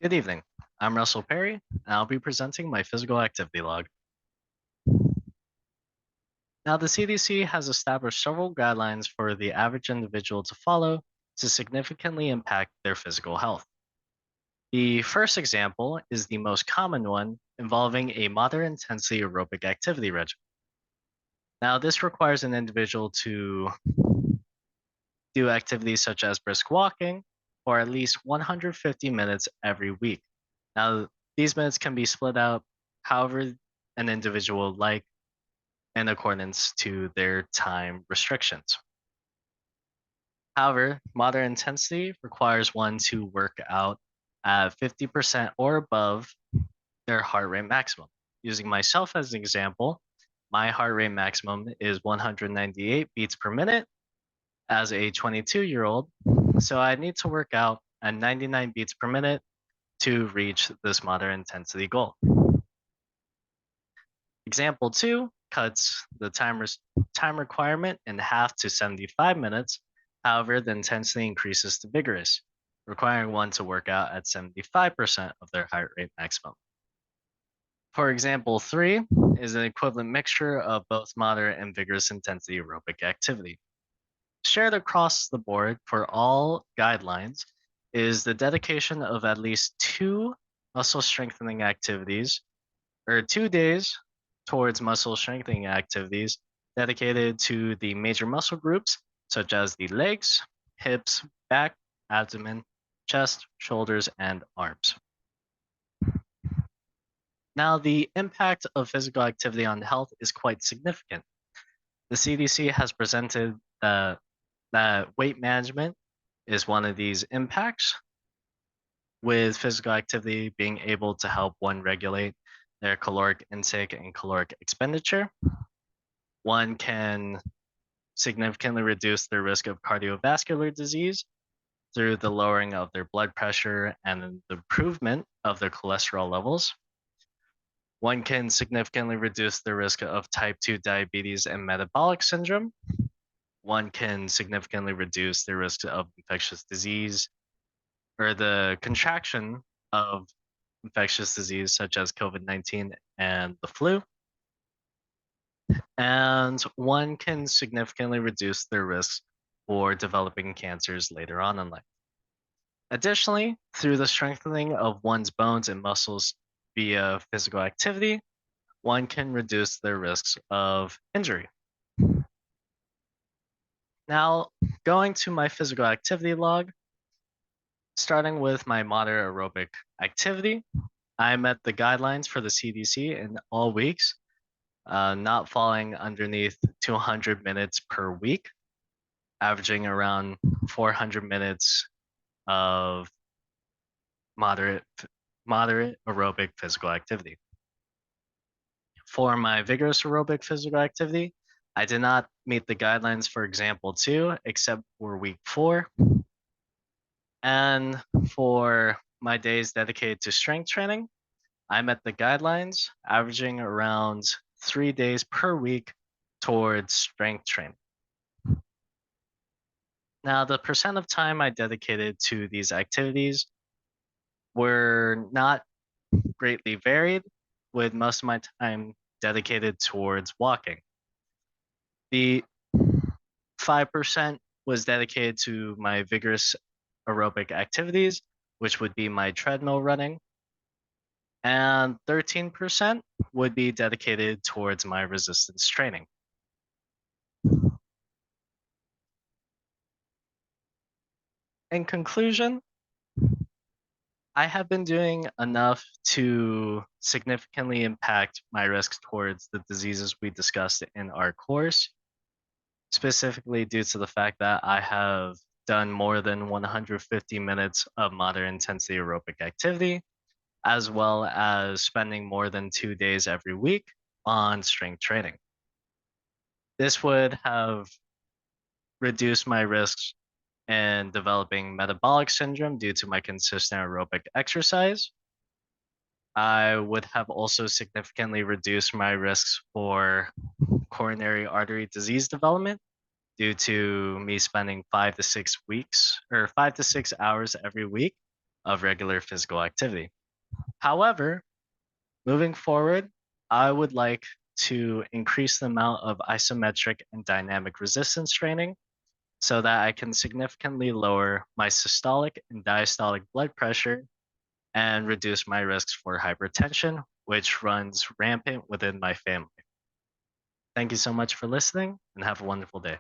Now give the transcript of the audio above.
Good evening. I'm Russell Perry, and I'll be presenting my physical activity log. Now, the CDC has established several guidelines for the average individual to follow to significantly impact their physical health. The first example is the most common one involving a moderate intensity aerobic activity regimen. Now, this requires an individual to do activities such as brisk walking for at least 150 minutes every week. Now, these minutes can be split out however an individual would like in accordance to their time restrictions. However, moderate intensity requires one to work out at 50% or above their heart rate maximum. Using myself as an example, my heart rate maximum is 198 beats per minute as a 22-year-old, so I need to work out at 99 beats per minute to reach this moderate intensity goal. Example 2 cuts the time requirement in half to 75 minutes. However, the intensity increases to vigorous, requiring one to work out at 75% of their heart rate maximum. For example 3 is an equivalent mixture of both moderate and vigorous intensity aerobic activity. Shared across the board for all guidelines is the dedication of at least two muscle strengthening activities or 2 days towards muscle strengthening activities dedicated to the major muscle groups such as the legs, hips, back, abdomen, chest, shoulders, and arms. Now, the impact of physical activity on health is quite significant. The CDC has presented that weight management is one of these impacts, with physical activity being able to help one regulate their caloric intake and caloric expenditure. One can significantly reduce their risk of cardiovascular disease through the lowering of their blood pressure and the improvement of their cholesterol levels. One can significantly reduce the risk of type 2 diabetes and metabolic syndrome. One can significantly reduce the risk of infectious disease or the contraction of infectious disease such as COVID 19 and the flu. And one can significantly reduce their risks for developing cancers later on in life. Additionally, through the strengthening of one's bones and muscles via physical activity, one can reduce their risks of injury. Now, going to my physical activity log, starting with my moderate aerobic activity, I met the guidelines for the CDC in all weeks, not falling underneath 200 minutes per week, averaging around 400 minutes of moderate moderate aerobic physical activity. For my vigorous aerobic physical activity, I did not meet the guidelines for example 2 except for week 4. And for my days dedicated to strength training, I met the guidelines, averaging around 3 days per week towards strength training. Now, the percent of time I dedicated to these activities were not greatly varied, with most of my time dedicated towards walking. The 5% was dedicated to my vigorous aerobic activities, which would be my treadmill running, and 13% would be dedicated towards my resistance training. In conclusion, I have been doing enough to significantly impact my risk towards the diseases we discussed in our course, specifically due to the fact that I have done more than 150 minutes of moderate intensity aerobic activity, as well as spending more than 2 days every week on strength training. This would have reduced my risks in developing metabolic syndrome due to my consistent aerobic exercise. I would have also significantly reduced my risks for coronary artery disease development due to me spending 5 to 6 weeks or 5 to 6 hours every week of regular physical activity. However, moving forward, I would like to increase the amount of isometric and dynamic resistance training so that I can significantly lower my systolic and diastolic blood pressure and reduce my risks for hypertension, which runs rampant within my family. Thank you so much for listening and have a wonderful day.